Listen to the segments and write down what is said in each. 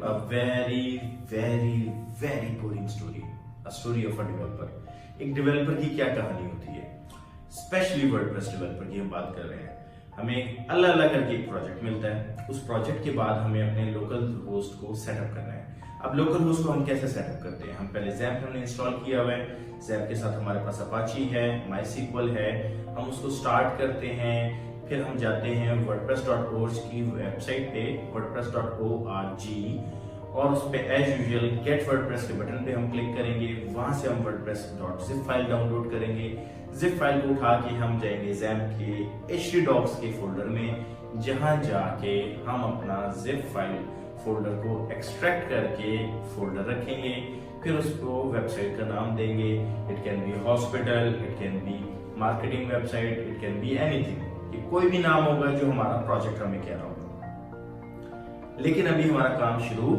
a very very boring story, a story of a developer। एक developer की क्या कहानी होती है, स्पेशली वर्डप्रेस डेवलपर की हम बात कर रहे हैं। हमें अलग अलग करके एक प्रोजेक्ट मिलता है, उस प्रोजेक्ट के बाद हमें अपने लोकल होस्ट को सेटअप करना है। अब लोकल होस्ट को हम कैसे सेटअप करते हैं? हम पहले ज़ैम्प हमने इंस्टॉल किया हुआ है, ज़ैम्प के साथ हमारे पास अपाची है, माईसीक्वल है, हम उसको स्टार्ट करते हैं। फिर हम जाते हैं wordpress.org की वेबसाइट पे wordpress.org और उस पे एज यूजुअल गेट वर्डप्रेस के बटन पे हम क्लिक करेंगे। वहां से हम wordpress.zip फाइल डाउनलोड करेंगे। जिप फाइल को उठा के हम जाएंगे ज़ैम्प के htdocs के फोल्डर में, जहां जाके हम अपना जिप फाइल फोल्डर को एक्सट्रैक्ट करके फोल्डर रखेंगे। फिर उसको वेबसाइट का नाम देंगे। It can be hospital, it can be marketing website, it can be anything. ये कोई भी नाम होगा जो हमारा प्रोजेक्ट हमें कह रहा होगा। लेकिन अभी हमारा काम शुरू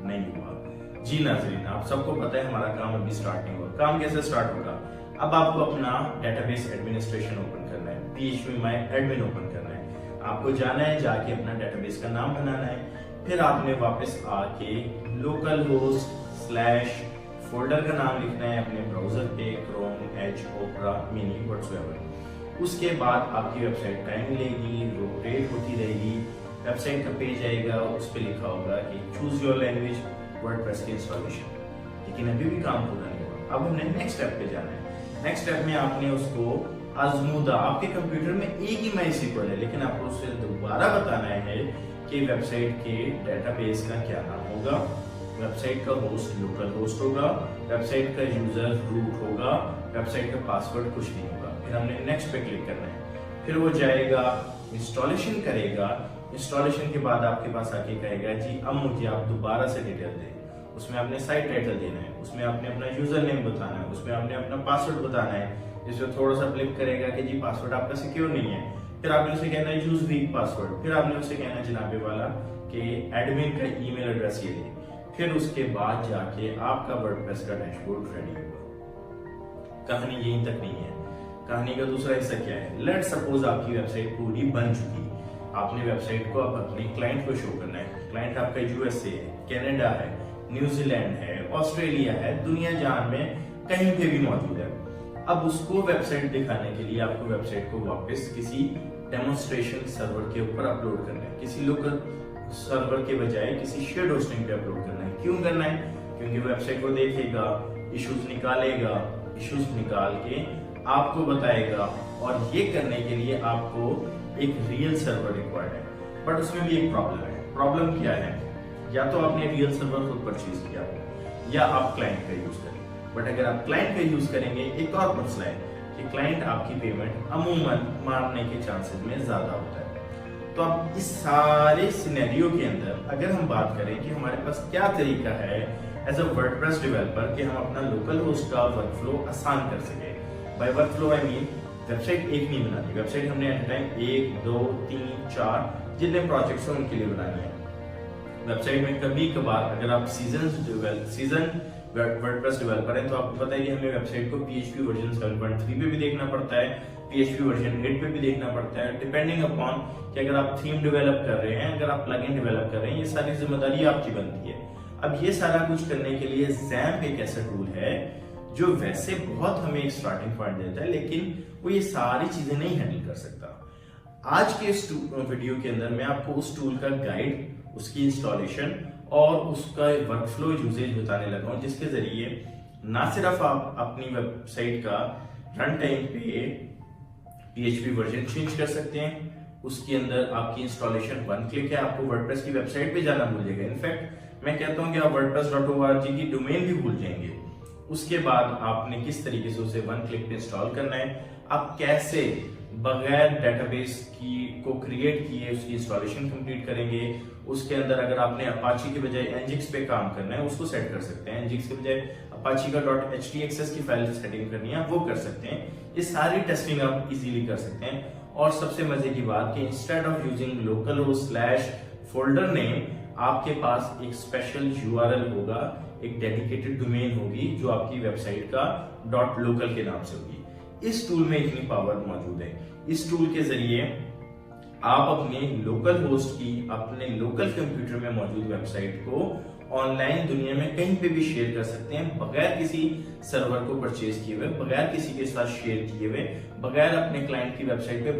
नहीं हुआ। जी नाज़रीन, आप सबको पता है हमारा काम अभी स्टार्ट नहीं हुआ। काम कैसे स्टार्ट होगा? अब आपको अपना डेटाबेस एडमिनिस्ट्रेशन ओपन करना है, phpMyAdmin ओपन करना है। आपको जाना है, जाके अपना डेटाबेस का नाम बनाना है। फिर आपने वापस आके लोकल होस्ट / फोल्डर का नाम लिखना है अपने ब्राउजर पे, क्रोम, एज, ओपरा, मिनी, व्हाटसोएवर। उसके बाद आपकी वेबसाइट टाइम लेगी, रोटेट होती रहेगी। वेबसाइट का पेज आएगा, उस पर लिखा होगा कि चूज योर लैंग्वेज, वर्डप्रेस की इंस्टॉलेशन। लेकिन अभी भी काम पूरा नहीं हुआ। अब हमने नेक्स्ट स्टेप पे जाना है। नेक्स्ट स्टेप में आपने उसको आजमूदा, आपके कंप्यूटर में एक ही माईसीक्वल है, लेकिन आपको उसे दोबारा बताना है कि वेबसाइट के डेटाबेस का क्या नाम होगा। वेबसाइट का होस्ट लोकल होस्ट होगा, वेबसाइट का यूजर रूट होगा, वेबसाइट का पासवर्ड कुछ नहीं होगा। फिर हमने नेक्स्ट पे क्लिक करना है। फिर वो जाएगा, इंस्टॉलेशन करेगा। इंस्टॉलेशन के बाद आपके पास आके कहेगा जी अब मुझे आप दोबारा से डिटेल दें। उसमें आपने साइट टाइटल देना है, उसमें आपने अपना यूजर नेम बताना है, उसमें आपने अपना पासवर्ड बताना है। जिसमें थोड़ा सा क्लिक करेगा कि जी पासवर्ड आपका सिक्योर नहीं है। फिर आपने उसे कहना है यूज वीक पासवर्ड। फिर आपने उसे कहना है जनाबे वाला कि एडमिन का ईमेल एड्रेस ये दे। फिर उसके बाद जाके आपका वर्डप्रेस का डैशबोर्ड रेडी होगा। कहानी यहीं तक नहीं है। कहानी का दूसरा हिस्सा क्या है? लेट्स सपोज आपकी वेबसाइट पूरी बन चुकी। आपने वेबसाइट को अब अपने क्लाइंट को शो करना है। क्लाइंट आपका यूएसए है, कनाडा है, न्यूजीलैंड है, ऑस्ट्रेलिया है, दुनिया जहां में कहीं पे भी मौजूद है। अब उसको वेबसाइट दिखाने के लिए आपको वेबसाइट को वापस किसी डेमोन्स्ट्रेशन सर्वर के ऊपर अपलोड करना है। किसी लोकल सर्वर के बजाय किसी शेयर्ड होस्टिंग पे अपलोड करना है। क्यों करना है? क्योंकि वेबसाइट को देखेगा, इश्यूज निकालेगा, इश्यूज निकाल के आपको बताएगा। और ये करने के लिए आपको एक रियल सर्वर रिक्वायर्ड है। बट उसमें भी एक प्रॉब्लम है। प्रॉब्लम क्या है? या तो आपने रियल सर्वर खुद परचेज किया हो या आप क्लाइंट का यूज करें। बट अगर आप क्लाइंट का यूज करेंगे, एक और मसला है कि क्लाइंट आपकी पेमेंट अमूमन मारने के चांसेस में ज्यादा होता है। तो अब इस सारे सिनेरियो के अंदर अगर हम बात करें कि हमारे पास क्या तरीका है एज अ वर्डप्रेस डेवलपर कि हम अपना लोकल होस्ट का वर्कफ्लो आसान कर सके। By workflow I mean website एक नहीं बनानी। वेबसाइट हमने एट टाइम 1, 2, 3, 4 जितने प्रोजेक्ट्स हैं उनके लिए बनानी है। वेबसाइट में कभी कभार अगर आप सीजन वर्डप्रेस डेवलपर हैं तो आपको पता है कि हमें वेबसाइट को PHP वर्जन 7.3 पे भी देखना पड़ता है, PHP वर्जन 8 पे भी देखना पड़ता है, डिपेंडिंग अपॉन कि अगर आप थीम डेवलप कर रहे हैं, अगर आप प्लगइन डेवलप कर रहे हैं, ये सारी जिम्मेदारी आपकी बनती है। अब ये सारा कुछ करने के लिए ज़ैम्प एक ऐसा टूल है जो वैसे बहुत हमें एक स्टार्टिंग पॉइंट देता है, लेकिन वो ये सारी चीजें नहीं हैंडल कर सकता। आज के इस वीडियो के अंदर मैं आपको उस टूल का गाइड, उसकी इंस्टॉलेशन और उसका वर्कफ्लो यूजेज बताने लगा हूं, जिसके जरिए ना सिर्फ आप अपनी वेबसाइट का रन टाइम पे PHP वर्जन चेंज कर सकते हैं, उसके अंदर आपकी इंस्टॉलेशन 1 क्लिक है। आपको वर्डप्रेस की वेबसाइट पे जाना भूल जाएगा। इनफैक्ट मैं कहता हूं कि आप wordpress.org की डोमेन भी भूल जाएंगे। उसके बाद आपने किस तरीके से उसे 1 क्लिक पे इंस्टॉल करना है, आप कैसे बगैर डेटाबेस को क्रिएट किए उसकी इंस्टॉलेशन कंप्लीट करेंगे। उसके अंदर अगर आपने अपाची के बजाय nginx पे काम करना है उसको सेट कर सकते हैं। nginx के बजाय अपाची का .htxs की फाइल सेटिंग करनी है वो कर सकते हैं। ये सारी टेस्टिंग आप इजीली कर सकते हैं। और सबसे मजे की बात कि instead of using local host / folder name आपके पास एक स्पेशल URL होगा, एक डेडिकेटेड डोमेन होगी जो आपकी वेबसाइट का .local के नाम से होगी। इस टूल में इतनी पावर मौजूद है। इस टूल के जरिए आप अपने लोकल होस्ट की, अपने लोकल कंप्यूटर में मौजूद वेबसाइट को ऑनलाइन दुनिया में कहीं पे भी शेयर कर सकते हैं, बगैर किसी सर्वर को परचेज किए हुए, बगैर किसी के साथ शेयर किए हुए, बगैर अपने क्लाइंट की वेबसाइट पे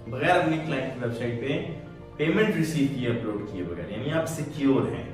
बगैर अपने क्लाइंट की वेबसाइट पे पेमेंट रिसीव किए, अपलोड किए बगैर। यानी आप सिक्योर हैं।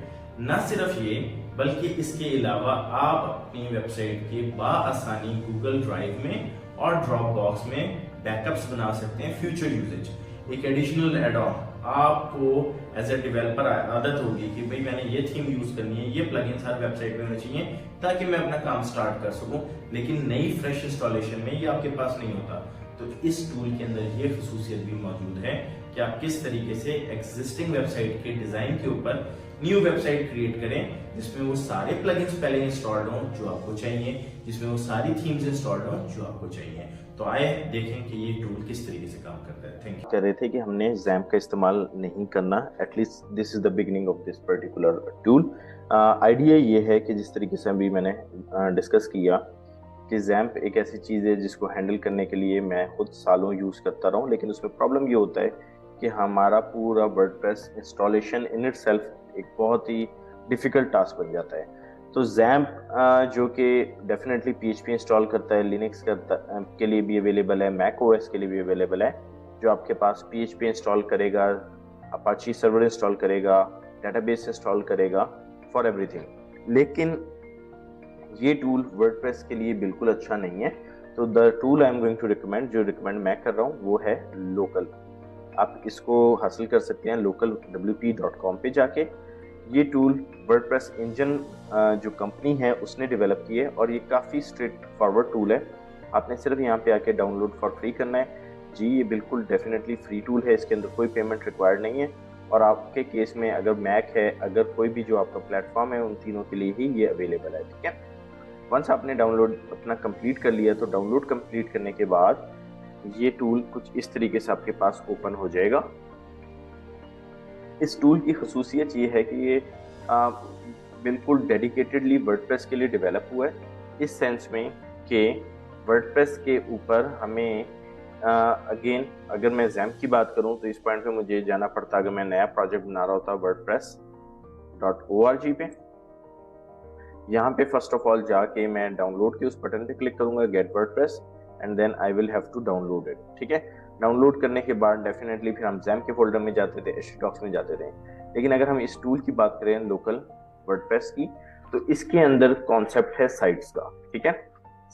न सिर्फ ये, बल्कि इसके अलावा आप अपनी वेबसाइट के बआसानी गूगल ड्राइव में और ड्रॉप बॉक्स में बैकअप्स बना सकते हैं फ्यूचर यूजेज। एक एडिशनल एड ऑन आपको एज ए डेवलपर आदत होगी कि भाई मैंने ये थीम यूज करनी है, ये प्लगइन्स हर वेबसाइट पे होने चाहिए ताकि मैं अपना काम स्टार्ट कर सकूं, लेकिन नई फ्रेश इंस्टॉलेशन में ये आपके पास नहीं होता। तो इस टूल के अंदर ये खसूसियत भी मौजूद है कि आप किस तरीके से एग्जिस्टिंग वेबसाइट के डिजाइन के ऊपर न्यू वेबसाइट क्रिएट करें, जिसमें वो सारे प्लगइन्स पहले इंस्टॉल्ड हों जो आपको चाहिए, जिसमें वो सारी थीम्स इंस्टॉल्ड हों जो आपको चाहिए। तो आए देखें कि ये टूल किस तरीके से काम करता है। Thank you. कह रहे थे कि हमने XAMPP का इस्तेमाल नहीं करना, at least this is the beginning of this particular tool. Idea ये है कि जिस तरीके से अभी मैंने डिस्कस किया कि XAMPP एक ऐसी चीज़ है जिसको हैंडल करने के लिए मैं खुद सालों यूज़ करता रहा हूँ, लेकिन उसमें प्रॉब्लम ये होता है कि हमारा पूरा वर्डप्रेस इंस्टॉलेशन इन इटसेल्फ एक बहुत ही डिफ़िकल्ट टास्क बन जाता है। तो XAMPP जो कि डेफिनेटली PHP इंस्टॉल करता है, लिनक्स के लिए भी अवेलेबल है, मैक OS के लिए भी अवेलेबल है, जो आपके पास PHP इंस्टॉल करेगा, अपाची सर्वर इंस्टॉल करेगा, डेटाबेस इंस्टॉल करेगा, फॉर एवरीथिंग। लेकिन ये टूल वर्डप्रेस के लिए बिल्कुल अच्छा नहीं है। तो the tool I am going to recommend, जो रिकमेंड मैं कर रहा हूँ वो है लोकल। आप इसको हासिल कर सकते हैं localwp.com पे जाके। ये टूल वर्डप्रेस इंजन जो कंपनी है उसने डेवलप की है और ये काफ़ी स्ट्रेट फॉरवर्ड टूल है। आपने सिर्फ यहाँ पे आके डाउनलोड फॉर फ्री करना है। जी ये बिल्कुल डेफिनेटली फ्री टूल है, इसके अंदर कोई पेमेंट रिक्वायर्ड नहीं है। और आपके केस में अगर मैक है, अगर कोई भी जो आपका प्लेटफॉर्म है, उन तीनों के लिए ही ये अवेलेबल है। ठीक है, वंस आपने डाउनलोड अपना कंप्लीट कर लिया तो डाउनलोड कंप्लीट करने के बाद ये टूल कुछ इस तरीके से आपके पास ओपन हो जाएगा। इस टूल की खसूसियत ये है कि ये बिल्कुल डेडिकेटेडली वर्डप्रेस के लिए डेवलप हुआ है, इस सेंस में कि वर्डप्रेस के ऊपर हमें अगेन अगर मैं XAMPP की बात करूं तो इस पॉइंट पे मुझे जाना पड़ता अगर मैं नया प्रोजेक्ट बना रहा होता wordpress.org पे। यहाँ पे फर्स्ट ऑफ ऑल जाके मैं डाउनलोड के उस बटन पे क्लिक करूंगा, get WordPress, and then I will have to download it. ठीक है, डाउनलोड करने के बाद डेफिनेटली फिर हम XAMPP के फोल्डर में जाते थे, htdocs में जाते थे। लेकिन अगर हम इस टूल की बात करें लोकल वर्डप्रेस की, तो इसके अंदर कॉन्सेप्ट है साइट्स का। ठीक है,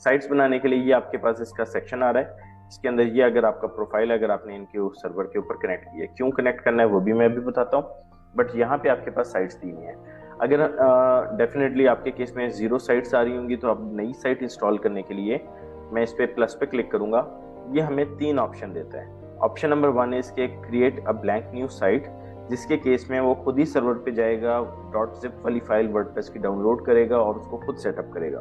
साइट्स बनाने के लिए ये आपके पास इसका सेक्शन आ रहा है। इसके अंदर ये अगर आपका प्रोफाइल अगर आपने इनके सर्वर के ऊपर कनेक्ट किया, क्यों कनेक्ट करना है वो भी मैं अभी बताता हूँ, बट यहाँ पे आपके पास साइट्स दी हुई हैं। अगर डेफिनेटली आपके केस में 0 साइट्स आ रही होंगी तो आप नई साइट इंस्टॉल करने के लिए मैं इस पे प्लस पे क्लिक करूंगा। ये हमें 3 ऑप्शन देता है। ऑप्शन नंबर 1 है इसके create a blank new site, जिसके केस में वो खुद ही सर्वर पे जाएगा, .zip वाली फाइल वर्डप्रेस की डाउनलोड करेगा और उसको खुद सेटअप करेगा।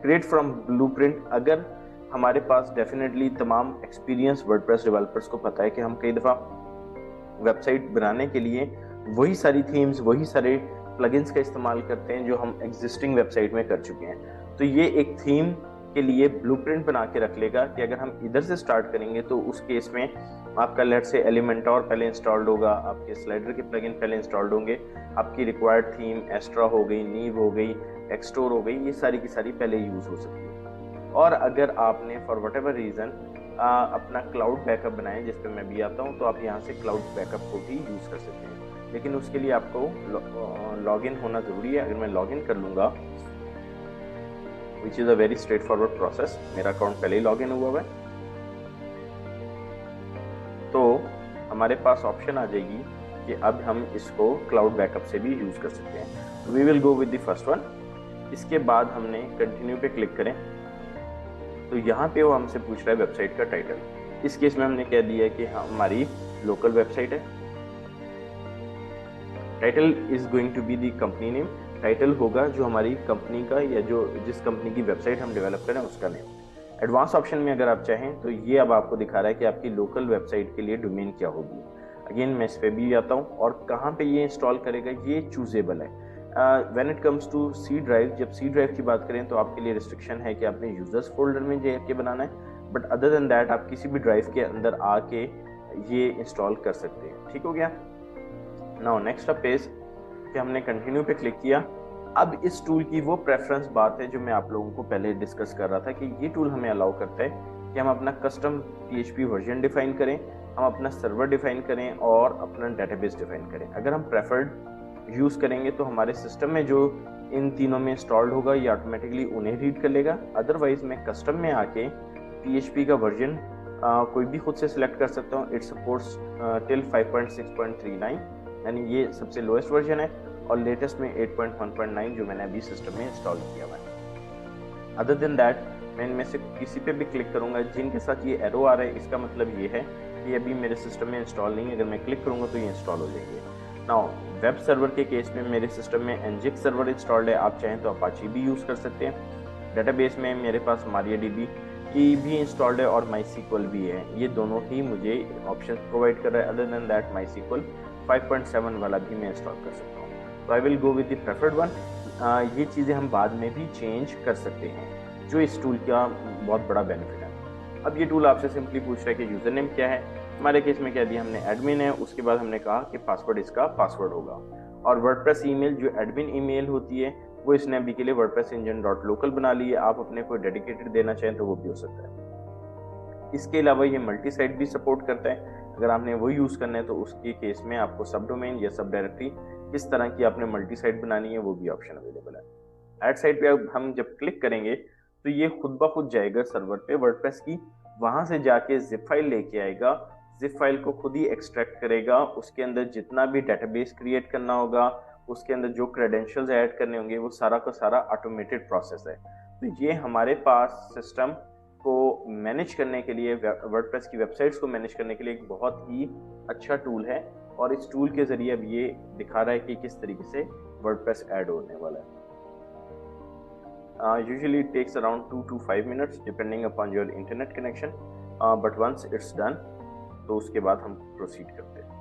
क्रिएट फ्रॉम ब्लूप्रिंट, अगर हमारे पास डेफिनेटली तमाम एक्सपीरियंस वर्डप्रेस डेवलपर्स को पता है कि हम कई दफ़ा वेबसाइट बनाने के लिए वही सारी थीम्स, वही सारे प्लगइन्स का इस्तेमाल करते हैं जो हम एग्जिस्टिंग वेबसाइट में कर चुके हैं। तो ये एक थीम के लिए ब्लूप्रिंट बना के रख लेगा कि अगर हम इधर से स्टार्ट करेंगे तो उस केस में आपका लेट से एलिमेंटोर पहले इंस्टॉल्ड होगा, आपके स्लाइडर के प्लगइन पहले इंस्टॉल्ड होंगे, आपकी रिक्वायर्ड थीम एस्ट्रा हो गई, नीव हो गई, एक्सटोर हो गई, ये सारी की सारी पहले यूज हो सकती है। और अगर आपने फॉर वट एवर रीजन अपना क्लाउड बैकअप बनाए, जिस पे मैं भी आता हूँ, तो आप यहाँ से क्लाउड बैकअप को भी यूज कर सकते हैं। लेकिन उसके लिए आपको लॉगिन होना जरूरी है। अगर मैं लॉगिन कर लूंगा, which is a very straight forward process, मेरा अकाउंट पहले ही लॉगिन हुआ है, तो हमारे पास ऑप्शन आ जाएगी कि अब हम इसको क्लाउड बैकअप से भी यूज कर सकते हैं। We will go with the first one. इसके बाद हमने कंटिन्यू पे क्लिक करें तो यहाँ पे वो हमसे पूछ रहा है वेबसाइट का टाइटल। इस केस में हमने कह दिया कि हमारी लोकल वेबसाइट है। Title is going to be the company name. Title होगा जो हमारी कंपनी का या जो जिस कंपनी की वेबसाइट हम डेवलप करें उसका नेम। एडवांस ऑप्शन में अगर आप चाहें तो ये अब आपको दिखा रहा है कि आपकी लोकल वेबसाइट के लिए डोमेन क्या होगी। अगेन मैं इस पे भी आता हूँ और कहाँ पे ये इंस्टॉल करेगा ये चूजेबल है। When it comes to C drive, जब सी ड्राइव की बात करें तो आपके लिए रिस्ट्रिक्शन है कि आपने यूजर्स फोल्डर में जाके बनाना है, बट अदर देन दैट आप किसी भी ड्राइव के अंदर आके ये इंस्टॉल कर सकते हैं। ठीक हो गया। नाउ नेक्स्ट अप इज कि हमने कंटिन्यू पे क्लिक किया। अब इस टूल की वो प्रेफरेंस बात है जो मैं आप लोगों को पहले डिस्कस कर रहा था कि ये टूल हमें अलाउ करता है कि हम अपना कस्टम PHP वर्जन डिफाइन करें, हम अपना सर्वर डिफाइन करें और अपना डेटाबेस डिफाइन करें। अगर हम प्रेफर्ड यूज़ करेंगे तो हमारे सिस्टम में जो इन तीनों में इंस्टॉल्ड होगा ये ऑटोमेटिकली उन्हें रीड कर लेगा। अदरवाइज मैं कस्टम में आके PHP का वर्जन कोई भी खुद से सिलेक्ट कर सकता हूँ। इट सपोर्ट्स टिल 5.6.39, यानी ये सबसे लोएस्ट वर्जन है, और लेटेस्ट में 8.1.9 जो मैंने अभी सिस्टम में इंस्टॉल किया हुआ है। अदर देन दैट मैं इनमें से किसी पे भी क्लिक करूंगा जिनके साथ ये एरो आ रहा है, इसका मतलब ये है कि अभी मेरे सिस्टम में इंस्टॉल नहीं है। अगर मैं क्लिक करूंगा तो ये इंस्टॉल हो जाएंगे। नाउ वेब सर्वर के केस में मेरे सिस्टम में nginx सर्वर इंस्टॉल्ड है, आप चाहें तो अपाची भी यूज़ कर सकते हैं। डेटाबेस में मेरे पास MariaDB की भी इंस्टॉल्ड है और MySQL भी है। ये दोनों ही मुझे ऑप्शन प्रोवाइड कर रहा है। अदर देन दैट MySQL 5.7 वाला भी मैं इंस्टॉल कर सकता हूँ। तो I will go with the preferred one. ये चीज़ें हम बाद में भी चेंज कर सकते हैं, जो इस टूल का बहुत बड़ा बेनिफिट है। अब ये टूल आपसे सिंपली पूछ रहा है कि यूज़र नेम क्या है। हमारे केस में कह दिया हमने एडमिन है, उसके बाद हमने कहा कि पासवर्ड इसका पासवर्ड होगा। और वर्डप्रेस ईमेल जो एडमिन ईमेल होती है वो इसने अभी के लिए WordPress engine.local बना ली है। आप अपने कोई डेडिकेटेड देना चाहें तो वो भी हो सकता है। इसके अलावा ये मल्टी साइट भी सपोर्ट करता है। अगर आपने वो यूज़ करना है तो उसके केस में आपको सब डोमेन या सब डायरेक्टरी किस तरह की आपने मल्टी साइट बनानी है वो भी ऑप्शन अवेलेबल है। ऐड साइट पे हम जब क्लिक करेंगे तो ये खुद ब खुद जाएगा सर्वर पे वर्डप्रेस की, वहां से जाके जिप फाइल लेके आएगा, जिप फाइल को खुद ही एक्सट्रैक्ट करेगा, उसके अंदर जितना भी डेटाबेस क्रिएट करना होगा, उसके अंदर जो क्रेडेंशियल्स ऐड करने होंगे, वो सारा का सारा ऑटोमेटेड प्रोसेस है। तो ये हमारे पास सिस्टम को मैनेज करने के लिए, वर्डप्रेस की वेबसाइट्स को मैनेज करने के लिए एक बहुत ही अच्छा टूल है। और इस टूल के जरिए अब ये दिखा रहा है कि किस तरीके से वर्डप्रेस ऐड होने वाला है। Usually it takes around 2 to 5 minutes depending upon your internet connection, but once it's done तो उसके बाद हम प्रोसीड करते हैं।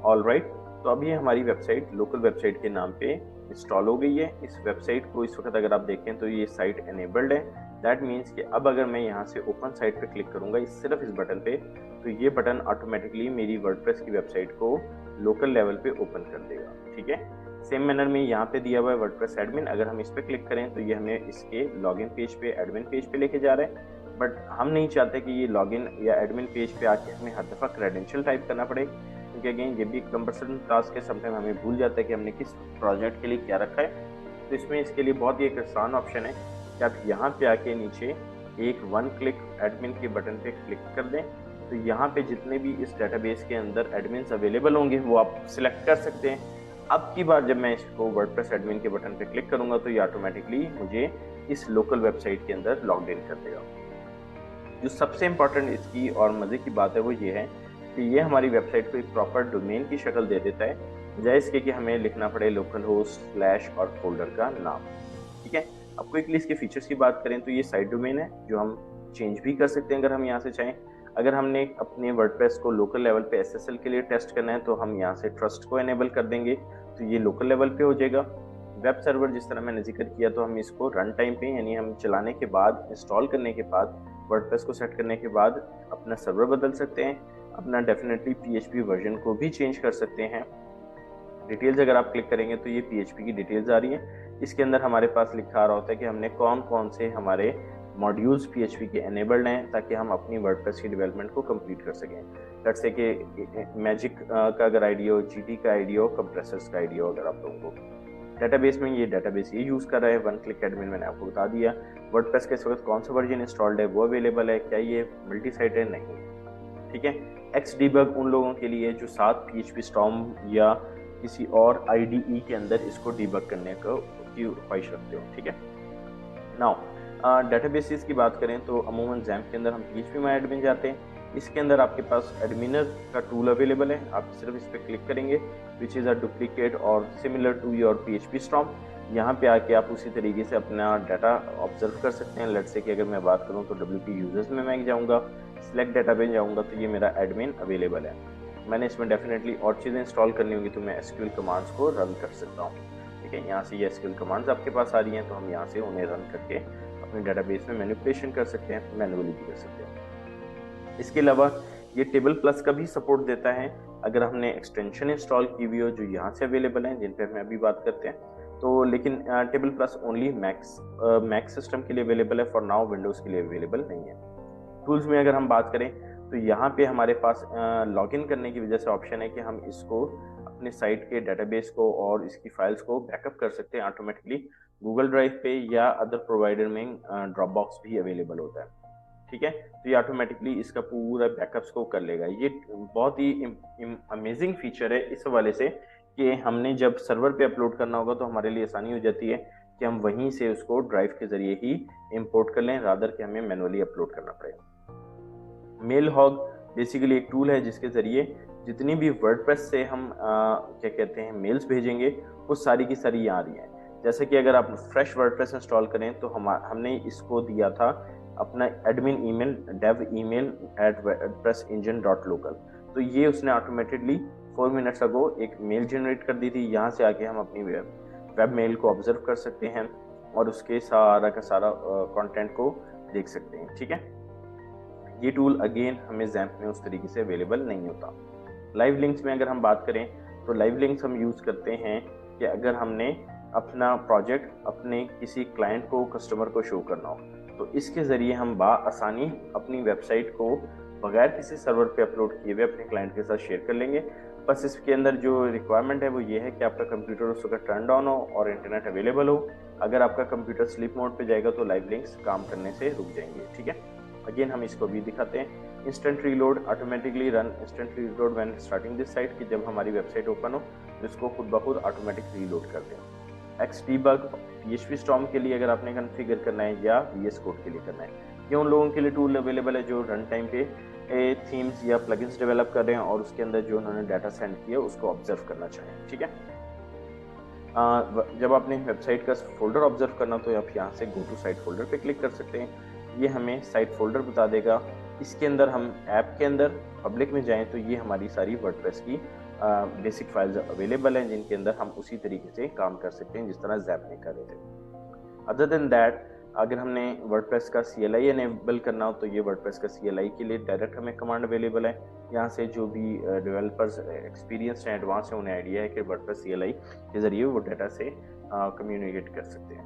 ऑल राइट, तो अभी हमारी वेबसाइट लोकल वेबसाइट के नाम पे इंस्टॉल हो गई है। इस वेबसाइट को इस वक्त अगर आप देखें तो ये साइट एनेबल्ड है। दैट मीन्स कि अब अगर मैं यहाँ से ओपन साइट पे क्लिक करूँगा सिर्फ इस बटन पे, तो ये बटन ऑटोमेटिकली मेरी वर्डप्रेस की वेबसाइट को लोकल लेवल पे ओपन कर देगा। ठीक है, सेम मैनर में यहाँ पे दिया हुआ है वर्डप्रेस एडमिन। अगर हम इस पे क्लिक करें तो ये हमें इसके लॉगिन पेज पे, एडमिन पेज पे लेके जा रहा है। बट हम नहीं चाहते कि ये लॉगिन या एडमिन पेज पे आके हमें हर दफ़ा क्रेडेंशियल टाइप करना पड़े, क्योंकि अगेन ये भी एक कम्बरसम टास्क है। समटाइम हमें भूल जाता है कि हमने किस प्रोजेक्ट के लिए क्या रखा है। तो इसमें इसके लिए बहुत ही एक आसान ऑप्शन है कि आप यहाँ पे आके नीचे एक वन क्लिक एडमिन के बटन पे क्लिक कर दें, तो यहाँ पे जितने भी इस डेटाबेस के अंदर एडमिन्स अवेलेबल होंगे वो आप सिलेक्ट कर सकते हैं। अब की बार जब मैं इसको वर्डप्रेस एडमिन के बटन पे क्लिक करूँगा तो ये ऑटोमेटिकली मुझे इस लोकल वेबसाइट के अंदर लॉग इन कर देगा। जो सबसे इम्पोर्टेंट इसकी और मज़े की बात है वो ये है कि ये हमारी वेबसाइट को एक प्रॉपर डोमेन की शक्ल दे देता है, बजाय इसके कि हमें लिखना पड़े लोकल होस्ट स्लैश और फोल्डर का नाम। ठीक है, अब क्विकली इसके फीचर्स की बात करें तो ये साइट डोमेन है जो हम चेंज भी कर सकते हैं अगर हम यहाँ से चाहें। अगर हमने अपने वर्डप्रेस को लोकल लेवल पे SSL के लिए टेस्ट करना है तो हम यहाँ से ट्रस्ट को एनेबल कर देंगे, तो ये लोकल लेवल पे हो जाएगा। वेब सर्वर जिस तरह मैंने जिक्र किया, तो हम इसको रन टाइम पे, यानी हम चलाने के बाद, इंस्टॉल करने के बाद, वर्डप्रेस को सेट करने के बाद अपना सर्वर बदल सकते हैं, अपना डेफिनेटली PHP वर्जन को भी चेंज कर सकते हैं। डिटेल्स अगर आप क्लिक करेंगे तो ये PHP की डिटेल्स आ रही है। इसके अंदर हमारे पास लिखा आ रहा होता है कि हमने कौन कौन से हमारे मॉड्यूल्स PHP के एनेबल्ड हैं, ताकि हम अपनी वर्डप्रेस की डेवलपमेंट को कंप्लीट कर सकें। लेट्स से कि मैजिक का अगर आइडिया हो, GT का आइडिया हो, कंप्रेसर्स का आइडिया हो अगर आप लोगों को। डेटाबेस में ये डेटाबेस ये यूज़ कर रहा है, वन क्लिक एडमिन मैंने आपको बता दिया। वर्डप्रेस के इस वक्त कौन सा वर्जन इंस्टॉल्ड है वो अवेलेबल है, क्या ये मल्टी साइट है, नहीं। ठीक है, Xdebug उन लोगों के लिए जो साथ PHP Storm या किसी और IDE के अंदर इसको डिबग करने की ख्वाहिश रखते हो। ठीक है, नाउ डेटाबेसेस की बात करें तो अमूमन XAMPP के अंदर हम PHPMyAdmin जाते हैं। इसके अंदर आपके पास एडमिनर का टूल अवेलेबल है, आप सिर्फ इस पर क्लिक करेंगे, which is a duplicate or similar to your PHP Storm। यहाँ पे आके आप उसी तरीके से अपना डाटा ऑब्जर्व कर सकते हैं। लेट्स से कि अगर मैं बात करूँ तो WP यूजर्स में मैं जाऊँगा, सिलेक्ट डाटा पे जाऊँगा तो ये मेरा एडमिन अवेलेबल है। मैंने इसमें डेफिनेटली और चीज़ें इंस्टॉल करनी होंगी तो मैं एसक्यूएल कमांड्स को रन कर सकता हूँ। ठीक है, यहाँ से ये एसक्यूएल कमांड्स आपके पास आ रही हैं, तो हम यहाँ से उन्हें रन करके अपने डेटाबेस में मैनिपुलेशन कर सकते हैं, मैनुअली भी कर सकते हैं। इसके अलावा ये टेबल प्लस का भी सपोर्ट देता है अगर हमने एक्सटेंशन इंस्टॉल की हुई हो, जो यहाँ से अवेलेबल हैं, जिन पे हम अभी बात करते हैं। तो लेकिन TablePlus only Mac system के लिए अवेलेबल है, फॉर नाउ विंडोज़ के लिए अवेलेबल नहीं है। टूल्स में अगर हम बात करें तो यहाँ पे हमारे पास लॉगिन करने की वजह से ऑप्शन है कि हम इसको अपने साइट के डेटाबेस को और इसकी फाइल्स को बैकअप कर सकते हैं ऑटोमेटिकली गूगल ड्राइव पे, या अदर प्रोवाइडर में ड्रॉप बॉक्स भी अवेलेबल होता है। ठीक है, तो ये ऑटोमेटिकली इसका पूरा बैकअप्स को कर लेगा। ये बहुत ही अमेजिंग फीचर है इस हवाले से कि हमने जब सर्वर पे अपलोड करना होगा तो हमारे लिए आसानी हो जाती है कि हम वहीं से उसको ड्राइव के जरिए ही इंपोर्ट कर लें, रादर कि हमें मैनुअली अपलोड करना पड़ेगा। मेल हॉग बेसिकली एक टूल है जिसके जरिए जितनी भी वर्डप्रेस से हम क्या कहते हैं मेल्स भेजेंगे वो सारी की सारी यहाँ आ रही हैं। जैसे कि अगर आप फ्रेश वर्डप्रेस इंस्टॉल करें तो हमने इसको दिया था अपना एडमिन ईमेल dev@wordpressengine.local, तो ये उसने ऑटोमेटिकली 4 मिनट्स अगो एक मेल जनरेट कर दी थी। यहाँ से आके हम अपनी वेब मेल को ऑब्जर्व कर सकते हैं और उसके सारा का सारा कंटेंट को देख सकते हैं। ठीक है, ये टूल अगेन हमें ज़ैम्प में उस तरीके से अवेलेबल नहीं होता। लाइव लिंक्स में अगर हम बात करें तो लाइव लिंक्स हम यूज़ करते हैं कि अगर हमने अपना प्रोजेक्ट अपने किसी क्लाइंट को, कस्टमर को शो करना हो, तो इसके ज़रिए हम आसानी अपनी वेबसाइट को बगैर किसी सर्वर पे अपलोड किए हुए अपने क्लाइंट के साथ शेयर कर लेंगे। बस इसके अंदर जो रिक्वायरमेंट है वो ये है कि आपका कंप्यूटर उस वक्त टर्न ऑन हो और इंटरनेट अवेलेबल हो। अगर आपका कंप्यूटर स्लीप मोड पे जाएगा तो लाइव लिंक्स काम करने से रुक जाएंगे। ठीक है, अगेन हम इसको भी दिखाते हैं। Instant reload automatically run instant reload when starting this site, कि जब हमारी वेबसाइट ओपन हो तो इसको खुद ब खुद ऑटोमेटिक रीलोड कर दें। XDebug PHP Storm के लिए अगर आपने कॉन्फ़िगर करना है या VS कोड के लिए करना है, ये उन लोगों के लिए टूल अवेलेबल है जो रन टाइम पे थीम्स या प्लगइन्स डेवलप कर रहे हैं और उसके अंदर जो उन्होंने डाटा सेंड किया उसको ऑब्जर्व करना चाहें। ठीक है, जब आपने वेबसाइट का फोल्डर ऑब्जर्व करना तो आप यहाँ से गो टू साइट फोल्डर पे क्लिक कर सकते हैं। ये हमें साइट फोल्डर बता देगा। इसके अंदर हम ऐप के अंदर पब्लिक में जाएं तो ये हमारी सारी वर्डप्रेस की बेसिक फाइल्स अवेलेबल हैं जिनके अंदर हम उसी तरीके से काम कर सकते हैं जिस तरह ज़ैप में कर रहे थे। अदर देन दैट, अगर हमने वर्डप्रेस का CLI एनेबल करना हो तो ये वर्डप्रेस का CLI के लिए डायरेक्ट हमें कमांड अवेलेबल है। यहाँ से जो भी डेवलपर्स एक्सपीरियंस हैं, एडवांस हैं, उन्हें आइडिया है कि वर्डप्रेस CLI के ज़रिए वो डाटा से कम्युनिकेट कर सकते हैं।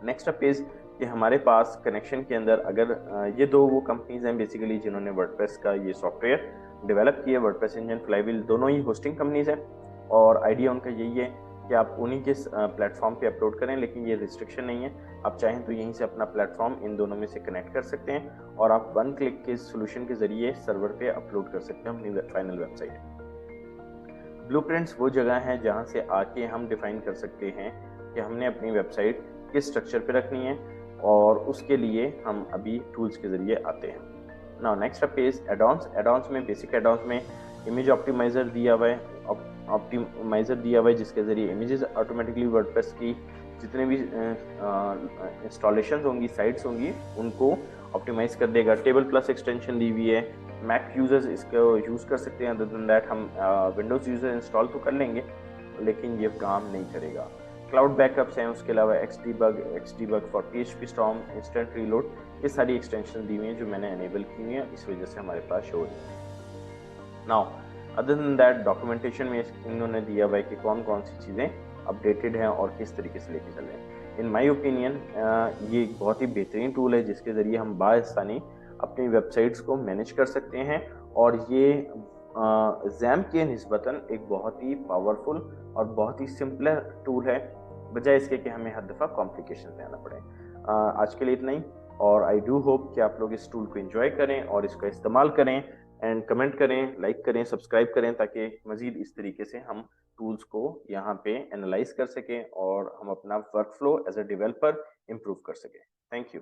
नेक्स्ट अप इज़ कि हमारे पास कनेक्शन के अंदर अगर ये दो वो कंपनीज हैं बेसिकली जिन्होंने वर्डप्रेस का ये सॉफ्टवेयर डेवलप किया, वर्डप्रेस इंजन, फ्लाईव्हील, दोनों ही होस्टिंग कंपनीज हैं और आइडिया उनका यही है कि आप उन्हीं के प्लेटफॉर्म पे अपलोड करें, लेकिन ये रिस्ट्रिक्शन नहीं है। आप चाहें तो यहीं से अपना प्लेटफॉर्म इन दोनों में से कनेक्ट कर सकते हैं और आप 1 क्लिक के सोल्यूशन के जरिए सर्वर पे अपलोड कर सकते हैं अपनी फाइनल वेबसाइट। ब्लूप्रिंट्स वो जगह है जहाँ से आके हम डिफाइन कर सकते हैं कि हमने अपनी वेबसाइट किस स्ट्रक्चर पे रखनी है और उसके लिए हम अभी टूल्स के जरिए आते हैं। Now next up is add-ons. Add-ons में बेसिक एडॉन्स में इमेज ऑप्टिमाइजर दिया हुआ है, जिसके जरिए इमेजेस ऑटोमेटिकली वर्डप्रेस की जितने भी इंस्टॉलेशन होंगी, साइट्स होंगी, उनको ऑप्टिमाइज कर देगा। टेबल प्लस एक्सटेंशन दी हुई है, मैक यूजर्स इसको यूज़ कर सकते हैं। अदर देन दैट हम विंडोज़ यूजर इंस्टॉल तो कर लेंगे लेकिन ये काम नहीं करेगा। क्लाउड बैकअप्स हैं, उसके अलावा XDebug for PHP Storm, instant reload, ये सारी एक्सटेंशन दी हुई हैं जो मैंने एनेबल की हुई हैं, इस वजह से हमारे पास शो हो रही है। Now other than that documentation में इन्होंने दिया हुआ है कि कौन कौन सी चीज़ें अपडेटेड हैं और किस तरीके से लेके चल रहे हैं। इन माई ओपिनियन ये एक बहुत ही बेहतरीन टूल है जिसके ज़रिए हम बाआसानी अपनी वेबसाइट्स को मैनेज कर सकते हैं और ये ज़ैम्प के निस्बतन एक बहुत ही पावरफुल और बहुत ही सिंपल टूल है, बजाय इसके कि हमें हर दफ़ा कॉम्प्लिकेशन में आना पड़े। आज के लिए इतना ही और आई डू होप कि आप लोग इस टूल को एंजॉय करें और इसका इस्तेमाल करें एंड कमेंट करें, लाइक करें, सब्सक्राइब करें ताकि मज़ीद इस तरीके से हम टूल्स को यहाँ पे एनालाइज कर सकें और हम अपना workflow as a developer improve कर सकें। Thank you.